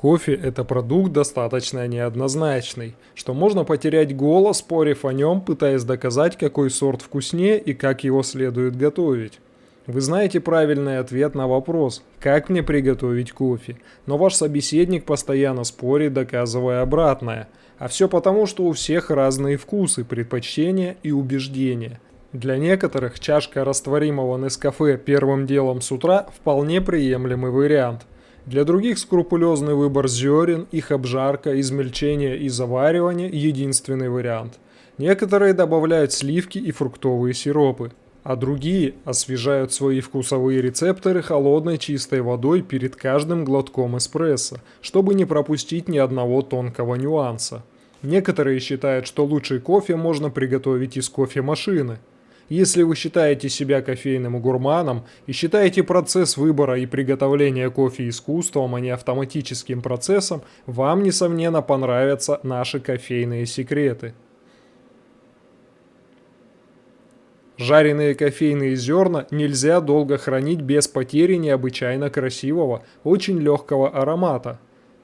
Кофе – это продукт достаточно неоднозначный, что можно потерять голос, спорив о нем, пытаясь доказать, какой сорт вкуснее и как его следует готовить. Вы знаете правильный ответ на вопрос, как мне приготовить кофе, но ваш собеседник постоянно спорит, доказывая обратное. А все потому, что у всех разные вкусы, предпочтения и убеждения. Для некоторых чашка растворимого Нескафе первым делом с утра вполне приемлемый вариант. Для других скрупулезный выбор зерен, их обжарка, измельчение и заваривание – единственный вариант. Некоторые добавляют сливки и фруктовые сиропы, а другие освежают свои вкусовые рецепторы холодной чистой водой перед каждым глотком эспрессо, чтобы не пропустить ни одного тонкого нюанса. Некоторые считают, что лучший кофе можно приготовить из кофемашины. Если вы считаете себя кофейным гурманом и считаете процесс выбора и приготовления кофе искусством, а не автоматическим процессом, вам, несомненно, понравятся наши кофейные секреты. Жареные кофейные зерна нельзя долго хранить без потери необычайно красивого, очень легкого аромата.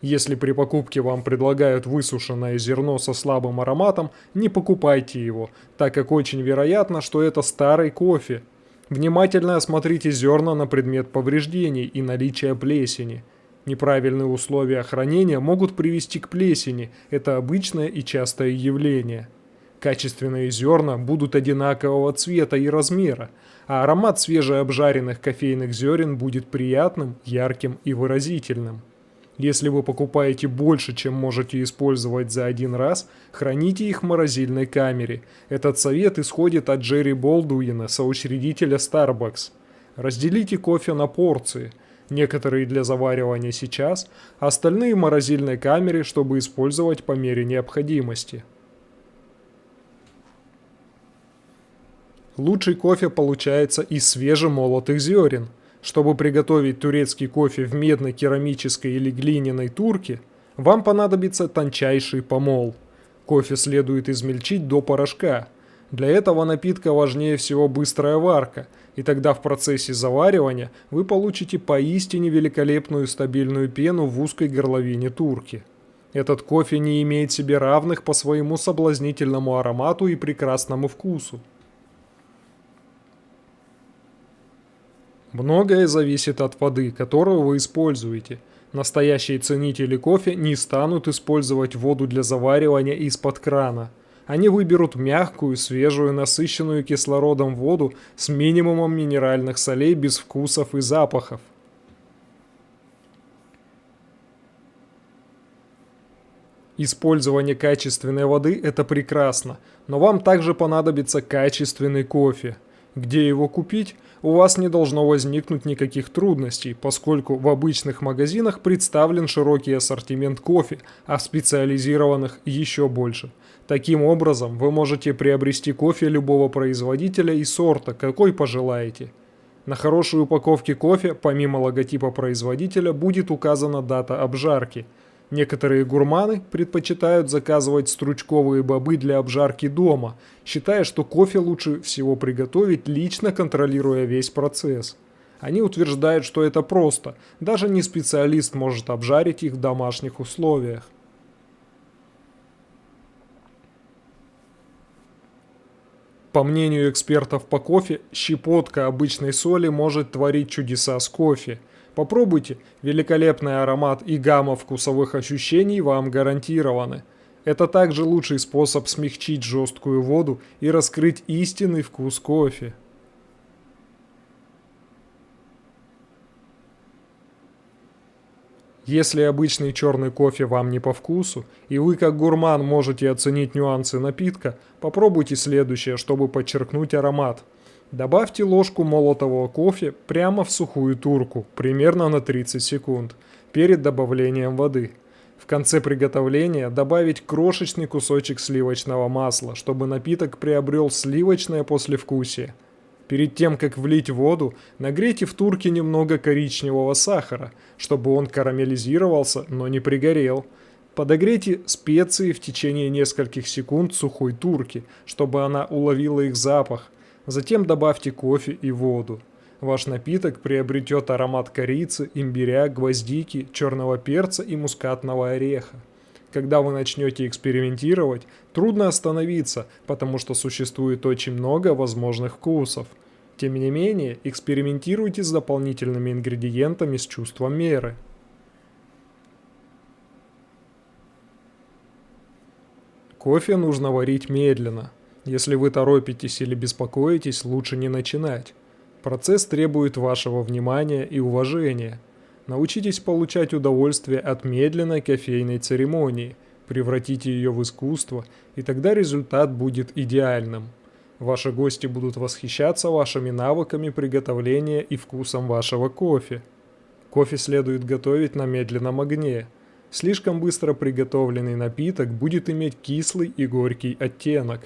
Если при покупке вам предлагают высушенное зерно со слабым ароматом, не покупайте его, так как очень вероятно, что это старый кофе. Внимательно осмотрите зерна на предмет повреждений и наличия плесени. Неправильные условия хранения могут привести к плесени, это обычное и частое явление. Качественные зерна будут одинакового цвета и размера, а аромат свежеобжаренных кофейных зерен будет приятным, ярким и выразительным. Если вы покупаете больше, чем можете использовать за один раз, храните их в морозильной камере. Этот совет исходит от Джерри Болдуина, соучредителя Starbucks. Разделите кофе на порции. Некоторые для заваривания сейчас, а остальные в морозильной камере, чтобы использовать по мере необходимости. Лучший кофе получается из свежемолотых зерен. Чтобы приготовить турецкий кофе в медной, керамической или глиняной турке, вам понадобится тончайший помол. Кофе следует измельчить до порошка. Для этого напитка важнее всего быстрая варка, и тогда в процессе заваривания вы получите поистине великолепную стабильную пену в узкой горловине турки. Этот кофе не имеет себе равных по своему соблазнительному аромату и прекрасному вкусу. Многое зависит от воды, которую вы используете. Настоящие ценители кофе не станут использовать воду для заваривания из-под крана. Они выберут мягкую, свежую, насыщенную кислородом воду с минимумом минеральных солей без вкусов и запахов. Использование качественной воды – это прекрасно, но вам также понадобится качественный кофе. Где его купить, у вас не должно возникнуть никаких трудностей, поскольку в обычных магазинах представлен широкий ассортимент кофе, а в специализированных еще больше. Таким образом, вы можете приобрести кофе любого производителя и сорта, какой пожелаете. На хорошей упаковке кофе, помимо логотипа производителя, будет указана дата обжарки. Некоторые гурманы предпочитают заказывать стручковые бобы для обжарки дома, считая, что кофе лучше всего приготовить, лично контролируя весь процесс. Они утверждают, что это просто, даже не специалист может обжарить их в домашних условиях. По мнению экспертов по кофе, щепотка обычной соли может творить чудеса с кофе. Попробуйте, великолепный аромат и гамма вкусовых ощущений вам гарантированы. Это также лучший способ смягчить жесткую воду и раскрыть истинный вкус кофе. Если обычный черный кофе вам не по вкусу, и вы как гурман можете оценить нюансы напитка, попробуйте следующее, чтобы подчеркнуть аромат. Добавьте ложку молотого кофе прямо в сухую турку, примерно на 30 секунд, перед добавлением воды. В конце приготовления добавить крошечный кусочек сливочного масла, чтобы напиток приобрел сливочное послевкусие. Перед тем, как влить воду, нагрейте в турке немного коричневого сахара, чтобы он карамелизировался, но не пригорел. Подогрейте специи в течение нескольких секунд в сухой турке, чтобы она уловила их запах. Затем добавьте кофе и воду. Ваш напиток приобретет аромат корицы, имбиря, гвоздики, черного перца и мускатного ореха. Когда вы начнете экспериментировать, трудно остановиться, потому что существует очень много возможных вкусов. Тем не менее, экспериментируйте с дополнительными ингредиентами с чувством меры. Кофе нужно варить медленно. Если вы торопитесь или беспокоитесь, лучше не начинать. Процесс требует вашего внимания и уважения. Научитесь получать удовольствие от медленной кофейной церемонии, превратите ее в искусство, и тогда результат будет идеальным. Ваши гости будут восхищаться вашими навыками приготовления и вкусом вашего кофе. Кофе следует готовить на медленном огне. Слишком быстро приготовленный напиток будет иметь кислый и горький оттенок.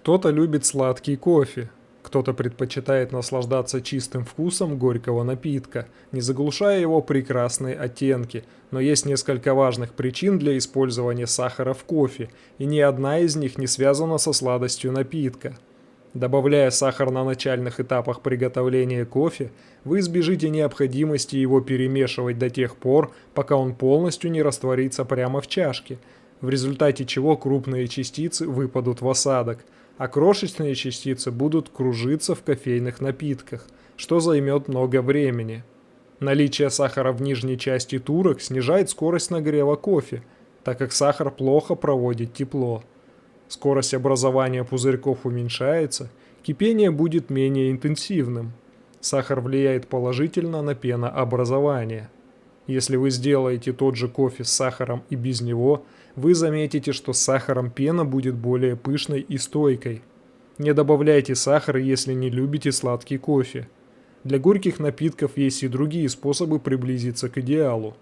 Кто-то любит сладкий кофе, кто-то предпочитает наслаждаться чистым вкусом горького напитка, не заглушая его прекрасные оттенки, но есть несколько важных причин для использования сахара в кофе, и ни одна из них не связана со сладостью напитка. Добавляя сахар на начальных этапах приготовления кофе, вы избежите необходимости его перемешивать до тех пор, пока он полностью не растворится прямо в чашке, в результате чего крупные частицы выпадут в осадок, а крошечные частицы будут кружиться в кофейных напитках, что займет много времени. Наличие сахара в нижней части турок снижает скорость нагрева кофе, так как сахар плохо проводит тепло. Скорость образования пузырьков уменьшается, кипение будет менее интенсивным. Сахар влияет положительно на пенообразование. Если вы сделаете тот же кофе с сахаром и без него, вы заметите, что с сахаром пена будет более пышной и стойкой. Не добавляйте сахар, если не любите сладкий кофе. Для горьких напитков есть и другие способы приблизиться к идеалу.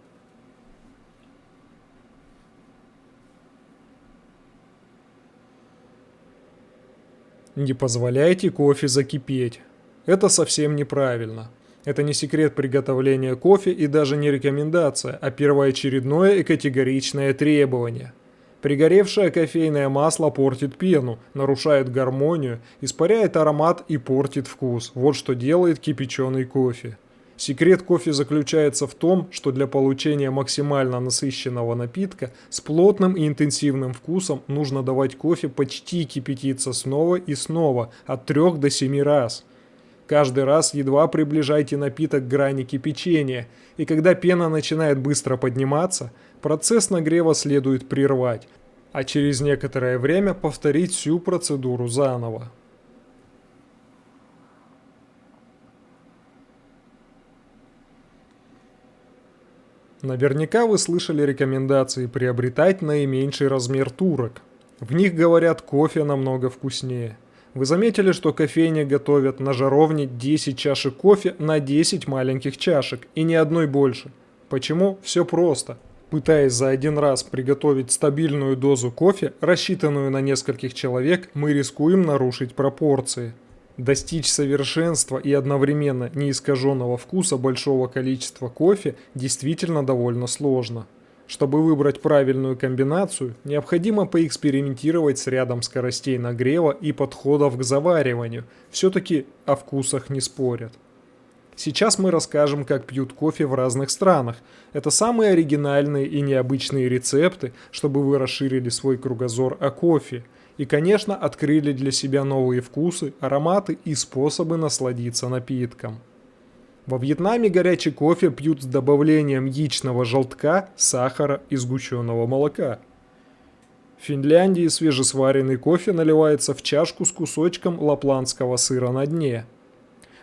Не позволяйте кофе закипеть. Это совсем неправильно. Это не секрет приготовления кофе и даже не рекомендация, а первоочередное и категоричное требование. Пригоревшее кофейное масло портит пену, нарушает гармонию, испаряет аромат и портит вкус. Вот что делает кипяченый кофе. Секрет кофе заключается в том, что для получения максимально насыщенного напитка с плотным и интенсивным вкусом нужно давать кофе почти кипятиться снова и снова, от 3 до 7 раз. Каждый раз едва приближайте напиток к грани кипячения, и когда пена начинает быстро подниматься, процесс нагрева следует прервать, а через некоторое время повторить всю процедуру заново. Наверняка вы слышали рекомендации приобретать наименьший размер турок. В них говорят, кофе намного вкуснее. Вы заметили, что кофейни готовят на жаровне 10 чашек кофе на 10 маленьких чашек и ни одной больше. Почему? Все просто. Пытаясь за один раз приготовить стабильную дозу кофе, рассчитанную на нескольких человек, мы рискуем нарушить пропорции. Достичь совершенства и одновременно неискаженного вкуса большого количества кофе действительно довольно сложно. Чтобы выбрать правильную комбинацию, необходимо поэкспериментировать с рядом скоростей нагрева и подходов к завариванию. Все-таки о вкусах не спорят. Сейчас мы расскажем, как пьют кофе в разных странах. Это самые оригинальные и необычные рецепты, чтобы вы расширили свой кругозор о кофе. И, конечно, открыли для себя новые вкусы, ароматы и способы насладиться напитком. Во Вьетнаме горячий кофе пьют с добавлением яичного желтка, сахара и сгущенного молока. В Финляндии свежесваренный кофе наливается в чашку с кусочком лапландского сыра на дне.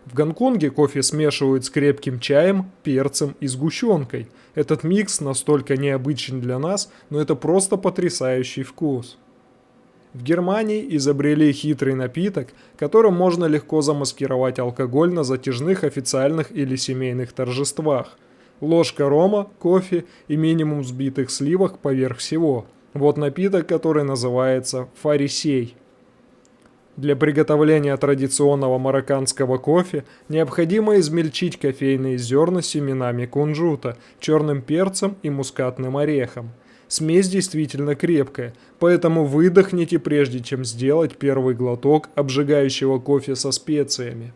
В Гонконге кофе смешивают с крепким чаем, перцем и сгущенкой. Этот микс настолько необычен для нас, но это просто потрясающий вкус. В Германии изобрели хитрый напиток, которым можно легко замаскировать алкоголь на затяжных официальных или семейных торжествах. Ложка рома, кофе и минимум взбитых сливок поверх всего. Вот напиток, который называется фарисей. Для приготовления традиционного марокканского кофе необходимо измельчить кофейные зерна с семенами кунжута, черным перцем и мускатным орехом. Смесь действительно крепкая, поэтому выдохните, прежде чем сделать первый глоток обжигающего кофе со специями.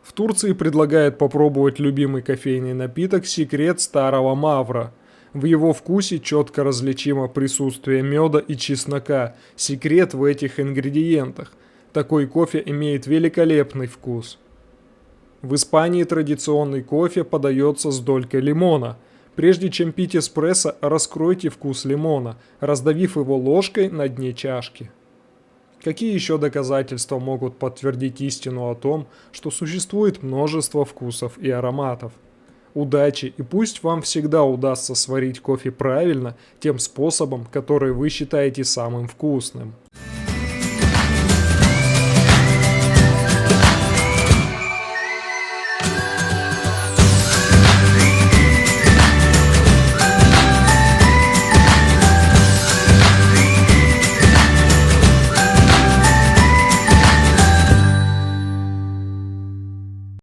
В Турции предлагают попробовать любимый кофейный напиток «Секрет Старого Мавра». В его вкусе четко различимо присутствие меда и чеснока. Секрет в этих ингредиентах. Такой кофе имеет великолепный вкус. В Испании традиционный кофе подается с долькой лимона. Прежде чем пить эспрессо, раскройте вкус лимона, раздавив его ложкой на дне чашки. Какие еще доказательства могут подтвердить истину о том, что существует множество вкусов и ароматов? Удачи, и пусть вам всегда удастся сварить кофе правильно, тем способом, который вы считаете самым вкусным.